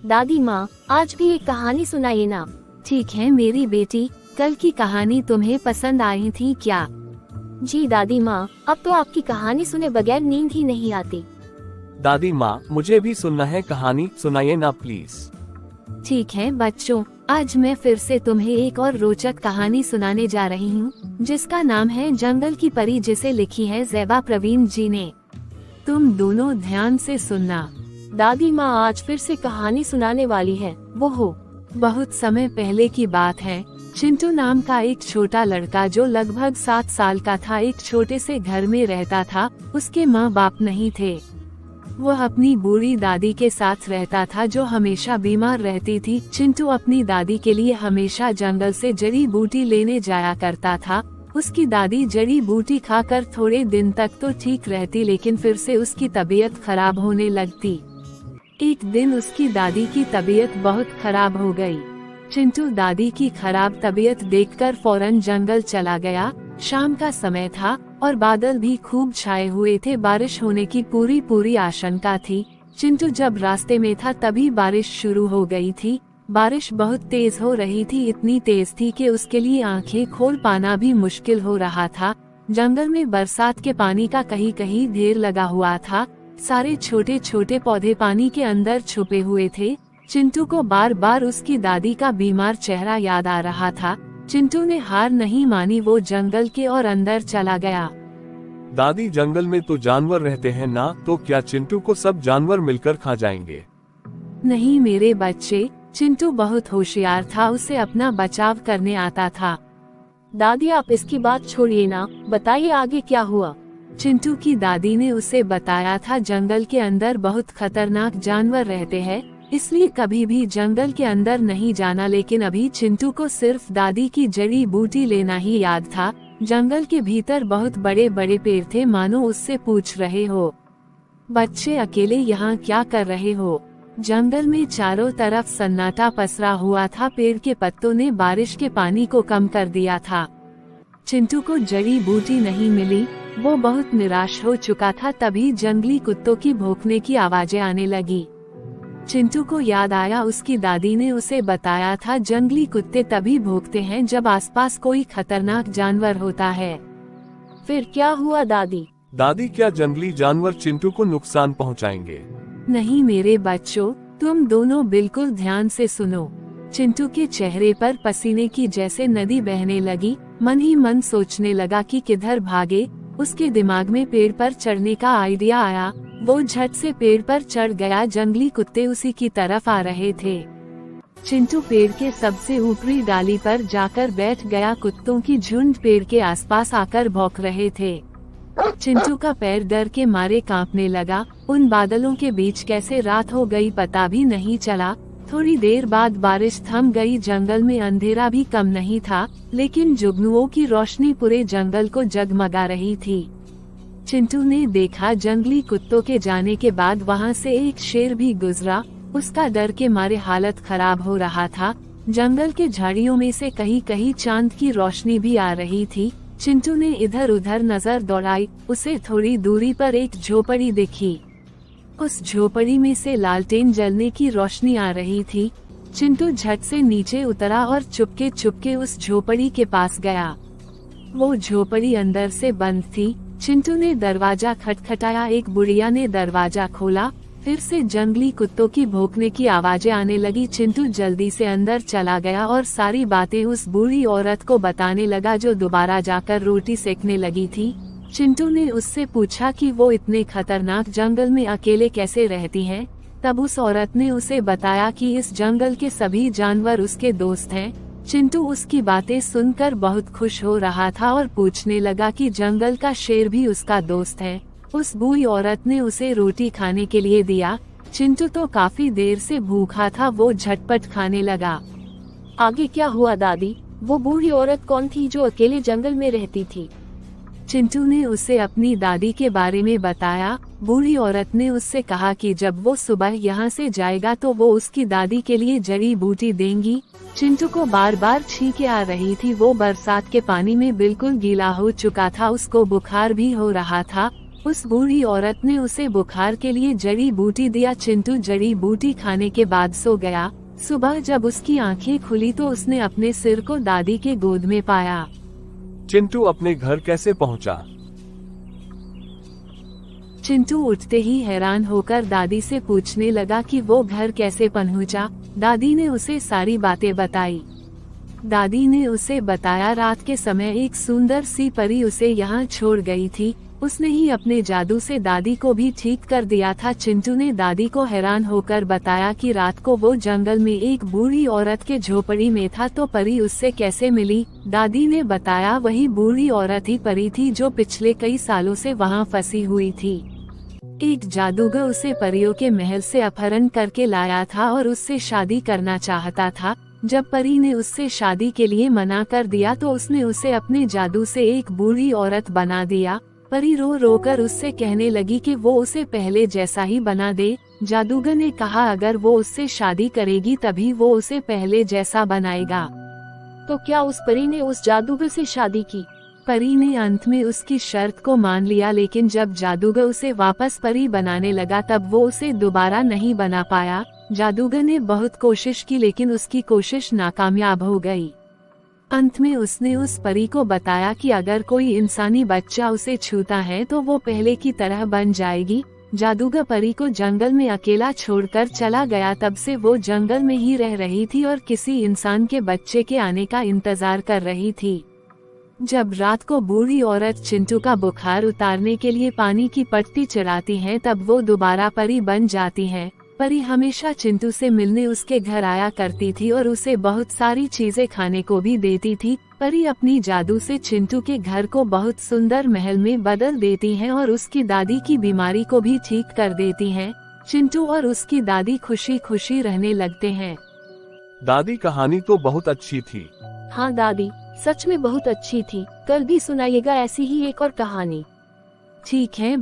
दादी माँ, आज भी एक कहानी सुनाइए ना। ठीक है मेरी बेटी, कल की कहानी तुम्हें पसंद आई थी क्या? जी दादी माँ, अब तो आपकी कहानी सुने बगैर नींद ही नहीं आती। दादी माँ, मुझे भी सुनना है कहानी, सुनाइए ना प्लीज। ठीक है बच्चों, आज मैं फिर से तुम्हें एक और रोचक कहानी सुनाने जा रही हूँ, जिसका नाम है जंगल की परी, जिसे लिखी है ज़ेबा प्रवीण जी ने। तुम दोनों ध्यान से सुनना। दादी माँ आज फिर से कहानी सुनाने वाली है। वो हो बहुत समय पहले की बात है। चिंटू नाम का एक छोटा लड़का, जो लगभग 7 साल का था, एक छोटे से घर में रहता था। उसके माँ बाप नहीं थे। वह अपनी बूढ़ी दादी के साथ रहता था, जो हमेशा बीमार रहती थी। चिंटू अपनी दादी के लिए हमेशा जंगल से जड़ी बूटी लेने जाया करता था। उसकी दादी जड़ी बूटी खाकर थोड़े दिन तक तो ठीक रहती, लेकिन फिर से उसकी तबीयत खराब होने लगती। एक दिन उसकी दादी की तबीयत बहुत खराब हो गई। चिंटू दादी की खराब तबीयत देखकर फौरन जंगल चला गया। शाम का समय था और बादल भी खूब छाए हुए थे। बारिश होने की पूरी आशंका थी। चिंटू जब रास्ते में था तभी बारिश शुरू हो गई थी। बारिश बहुत तेज हो रही थी, इतनी तेज थी कि उसके लिए आंखें खोल पाना भी मुश्किल हो रहा था। जंगल में बरसात के पानी का कहीं कहीं ढेर लगा हुआ था। सारे छोटे छोटे पौधे पानी के अंदर छुपे हुए थे। चिंटू को बार बार उसकी दादी का बीमार चेहरा याद आ रहा था। चिंटू ने हार नहीं मानी, वो जंगल के और अंदर चला गया। दादी, जंगल में तो जानवर रहते हैं ना, तो क्या चिंटू को सब जानवर मिलकर खा जाएंगे? नहीं मेरे बच्चे, चिंटू बहुत होशियार था, उसे अपना बचाव करने आता था। दादी आप इसकी बात छोड़िए ना, बताइए आगे क्या हुआ। चिंटू की दादी ने उसे बताया था, जंगल के अंदर बहुत खतरनाक जानवर रहते हैं, इसलिए कभी भी जंगल के अंदर नहीं जाना। लेकिन अभी चिंटू को सिर्फ दादी की जड़ी बूटी लेना ही याद था। जंगल के भीतर बहुत बड़े बड़े पेड़ थे, मानो उससे पूछ रहे हो, बच्चे अकेले यहाँ क्या कर रहे हो? जंगल में चारों तरफ सन्नाटा पसरा हुआ था। पेड़ के पत्तों ने बारिश के पानी को कम कर दिया था। चिंटू को जड़ी बूटी नहीं मिली, वो बहुत निराश हो चुका था। तभी जंगली कुत्तों की भौंकने की आवाजें आने लगी। चिंटू को याद आया, उसकी दादी ने उसे बताया था, जंगली कुत्ते तभी भौंकते हैं जब आसपास कोई खतरनाक जानवर होता है। फिर क्या हुआ दादी? दादी, क्या जंगली जानवर चिंटू को नुकसान पहुंचाएंगे? नहीं मेरे बच्चों, तुम दोनों बिल्कुल ध्यान से सुनो। चिंटू के चेहरे पर पसीने की जैसे नदी बहने लगी। मन ही मन सोचने लगा कि किधर भागे। उसके दिमाग में पेड़ पर चढ़ने का आइडिया आया। वो झट से पेड़ पर चढ़ गया। जंगली कुत्ते उसी की तरफ आ रहे थे। चिंटू पेड़ के सबसे ऊपरी डाली पर जाकर बैठ गया। कुत्तों की झुंड पेड़ के आसपास आकर भौंक रहे थे। चिंटू का पैर डर के मारे कांपने लगा। उन बादलों के बीच कैसे रात हो गई पता भी नहीं चला। थोड़ी देर बाद बारिश थम गई। जंगल में अंधेरा भी कम नहीं था, लेकिन जुगनुओं की रोशनी पूरे जंगल को जगमगा रही थी। चिंटू ने देखा, जंगली कुत्तों के जाने के बाद वहां से एक शेर भी गुजरा। उसका डर के मारे हालत खराब हो रहा था। जंगल के झाड़ियों में से कहीं कहीं चांद की रोशनी भी आ रही थी। चिंटू ने इधर उधर नजर दौड़ाई। उसे थोड़ी दूरी पर एक झोपड़ी दिखी। उस झोपड़ी में से लालटेन जलने की रोशनी आ रही थी। चिंटू झट से नीचे उतरा और चुपके चुपके उस झोपड़ी के पास गया। वो झोपड़ी अंदर से बंद थी। चिंटू ने दरवाजा खटखटाया। एक बुढ़िया ने दरवाजा खोला। फिर से जंगली कुत्तों की भौंकने की आवाजें आने लगी। चिंटू जल्दी से अंदर चला गया और सारी बातें उस बूढ़ी औरत को बताने लगा, जो दोबारा जाकर रोटी सेकने लगी थी। चिंटू ने उससे पूछा कि वो इतने खतरनाक जंगल में अकेले कैसे रहती हैं। तब उस औरत ने उसे बताया कि इस जंगल के सभी जानवर उसके दोस्त हैं। चिंटू उसकी बातें सुनकर बहुत खुश हो रहा था और पूछने लगा कि जंगल का शेर भी उसका दोस्त है। उस बूढ़ी औरत ने उसे रोटी खाने के लिए दिया। चिंटू तो काफी देर से भूखा था, वो झटपट खाने लगा। आगे क्या हुआ दादी? वो बूढ़ी औरत कौन थी जो अकेले जंगल में रहती थी? चिंटू ने उसे अपनी दादी के बारे में बताया। बूढ़ी औरत ने उससे कहा कि जब वो सुबह यहाँ से जाएगा तो वो उसकी दादी के लिए जड़ी बूटी देंगी। चिंटू को बार बार छींकें आ रही थी। वो बरसात के पानी में बिल्कुल गीला हो चुका था। उसको बुखार भी हो रहा था। उस बूढ़ी औरत ने उसे बुखार के लिए जड़ी बूटी दिया। चिंटू जड़ी बूटी खाने के बाद सो गया। सुबह जब उसकी आंखें खुली तो उसने अपने सिर को दादी के गोद में पाया। चिंटू अपने घर कैसे पहुंचा? चिंटू उठते ही हैरान होकर दादी से पूछने लगा कि वो घर कैसे पहुंचा। दादी ने उसे सारी बातें बताई। दादी ने उसे बताया रात के समय एक सुंदर सी परी उसे यहाँ छोड़ गई थी। उसने ही अपने जादू से दादी को भी ठीक कर दिया था। चिंटू ने दादी को हैरान होकर बताया कि रात को वो जंगल में एक बूढ़ी औरत के झोपड़ी में था तो परी उससे कैसे मिली। दादी ने बताया वही बूढ़ी औरत ही परी थी जो पिछले कई सालों से वहाँ फंसी हुई थी। एक जादूगर उसे परियों के महल से अपहरण करके लाया था और उससे शादी करना चाहता था। जब परी ने उससे शादी के लिए मना कर दिया तो उसने उसे अपने जादू से एक बूढ़ी औरत बना दिया। परी रो रो कर उससे कहने लगी कि वो उसे पहले जैसा ही बना दे। जादूगर ने कहा अगर वो उससे शादी करेगी तभी वो उसे पहले जैसा बनाएगा। तो क्या उस परी ने उस जादूगर से शादी की? परी ने अंत में उसकी शर्त को मान लिया, लेकिन जब जादूगर उसे वापस परी बनाने लगा तब वो उसे दोबारा नहीं बना पाया। जादूगर ने बहुत कोशिश की लेकिन उसकी कोशिश नाकामयाब हो गई। अंत में उसने उस परी को बताया कि अगर कोई इंसानी बच्चा उसे छूता है तो वो पहले की तरह बन जाएगी। जादूगर परी को जंगल में अकेला छोड़कर चला गया। तब से वो जंगल में ही रह रही थी और किसी इंसान के बच्चे के आने का इंतजार कर रही थी। जब रात को बूढ़ी औरत चिंटू का बुखार उतारने के लिए पानी की पट्टी चढ़ाती है तब वो दोबारा परी बन जाती है। परी हमेशा चिंटू से मिलने उसके घर आया करती थी और उसे बहुत सारी चीजें खाने को भी देती थी। परी अपनी जादू से चिंटू के घर को बहुत सुंदर महल में बदल देती हैं और उसकी दादी की बीमारी को भी ठीक कर देती हैं। चिंटू और उसकी दादी खुशी खुशी रहने लगते हैं। दादी कहानी तो बहुत अच्छी थी। हाँ दादी, सच में बहुत अच्छी थी। कल भी सुनाइएगा ऐसी ही एक और कहानी। ठीक है।